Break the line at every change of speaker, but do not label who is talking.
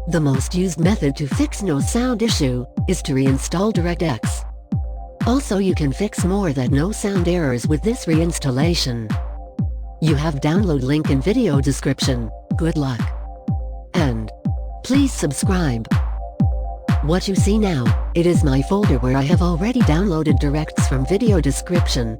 The most used method to fix no sound issue is to reinstall DirectX. Also, you can fix more than no sound errors with this reinstallation. You have download link in video description. Good luck. And please subscribe. What you see now, it is my folder where I have already downloaded directs from video description.